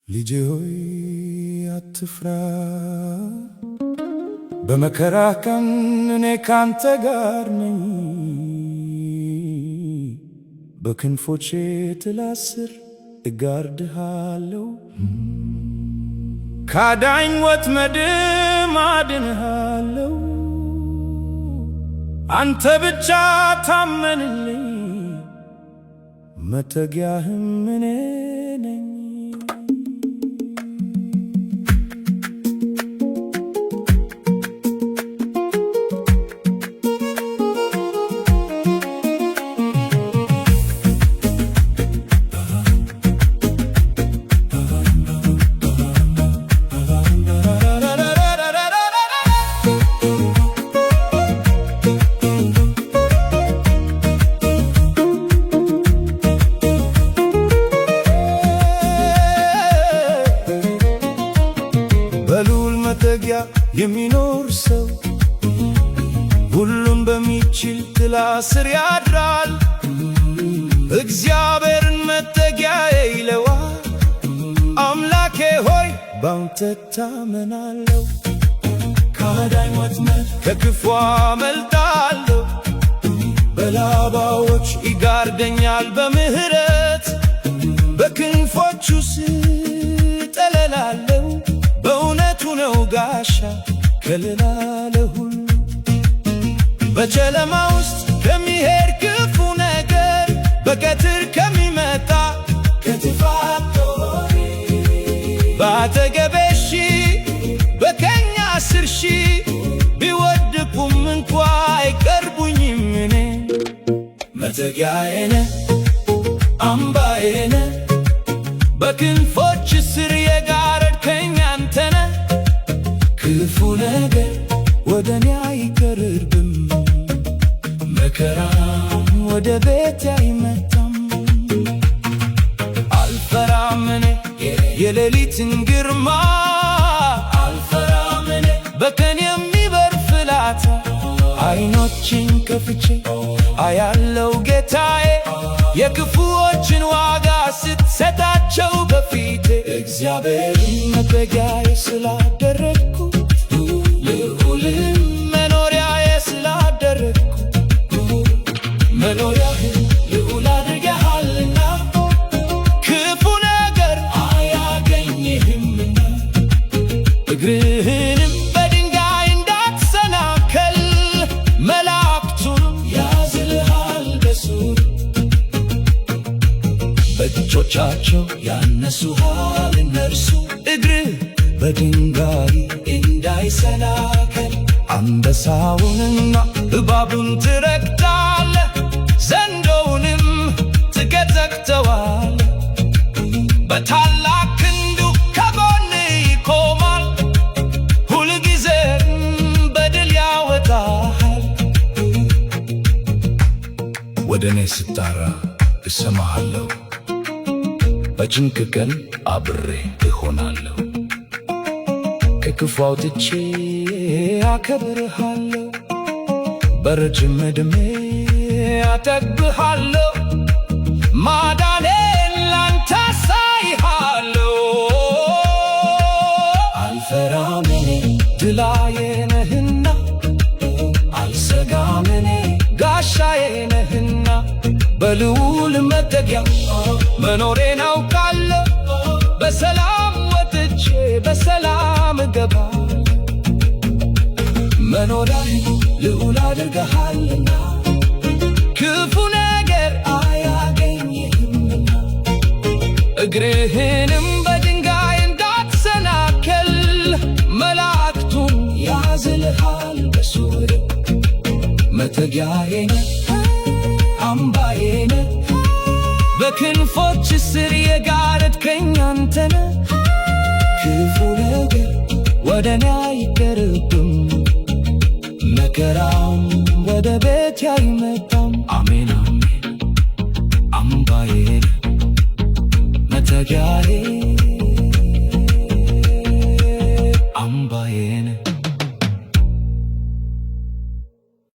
ልጄ ሆይ አትፍራ፣ በመከራ ቀን እኔ ካንተ ጋር ነኝ። በክንፎቼ ጥላ ስር እጋርድሃለሁ፣ ካዳኝ ወጥመድም አድንሃለሁ። አንተ ብቻ ታመንልኝ፣ መጠጊያህም እኔ ነኝ። በልዑል መጠጊያ የሚኖር ሰው ሁሉን በሚችል ጥላ ስር ያድራል። እግዚአብሔርን መጠጊያዬ ይለዋል። አምላኬ ሆይ ባንተ እታመናለሁ። ከአዳኝ ወጥመድ ከክፉ አመልጣለሁ። በላባዎች ይጋርደኛል በምሕረት፣ በክንፎቹ ስር እጠለላለሁ። በእውነቱ ነው ጋሻ ከለላ ለሁሉ። በጨለማ ውስጥ ከሚሄድ ክፉ ነገር፣ በቀትር ከሚመጣ ከጥፋት ጦር፣ በአጠገቤ ሺህ በቀኝ 10 ሺህ ቢወድቁም እንኳ አይቀርቡኝም። እኔ መጠጊያዬ ነህ፣ አምባዬ ነህ፣ በክንፎች ስር የጋረድከኝ አንተ ነህ። ክፉ ነገር ወደ እኔ አይቀርብም፣ መከራም ወደ ቤቴ አይመጣም። አልፈራም እኔ የሌሊትን ግርማ፣ አልፈራም እኔ በቀን የሚበር ፍላጻ። ዓይኖቼን ከፍቼ አያለው ጌታዬ፣ የክፉዎችን ዋጋ ስትሰጣቸው በፊቴ። እግዚአብሔርን መጠጊያዬ ስላደረግኩት፣ ልዑልን መኖሪያዬ ስላደረግኩት፣ መኖሪያህን ልዑል አድርገሃልና ክፉ ነገር አያገኝህምና። እግርህንም በድንጋይ እንዳትሰናከል መላእክቱንም ያዝልሃል በሱር። በእጆቻቸው ያነሱሃል እነርሱ፣ እግርህ በድንጋይ እንዳይሰናከል። አንበሳውንና እባቡን ትረግጣለህ፣ ዘንዶውንም ትገዘግተዋለህ። በታላቅ ክንዱ ከጎንህ ይቆማል፣ ሁልጊዜም በድል ያወጣሃል። ወደ እኔ ስትጠራ እሰማሃለሁ፣ በጭንቅ ቀን አብሬ እሆናለሁ። ከክፉ አውጥቼ አከብርሃለሁ፣ በረጅም ዕድሜ አጠግብሃለሁ። ማዳኔን ላንተ አሳይሃለሁ። አልፈራም እኔ ድላዬ ነህና፣ አልሰጋም እኔ ጋሻዬ ነህና። በልዑል መጠጊያ መኖሬን አውቃለሁ፣ በሰላም ወጥቼ በሰላም እገባለሁ። መኖሪያዬን ልዑል አድርገሃልና ክፉ ነገር አያገኝህምና። እግርህንም በድንጋይ እንዳትሰናከል መላእክቱን ያዝልሃል በሱር። መጠጊያዬ ነህ፣ አምባዬ ነህ፣ በክንፎች ስር የጋረድከኝ አንተ ነህ። ክፉ ነገር ወደ እኔ አይቀርብም፣ መከራም ወደ ቤቴ አይመጣም። አሜን አሜን። አምባዬ ነህ፣ መጠጊያዬ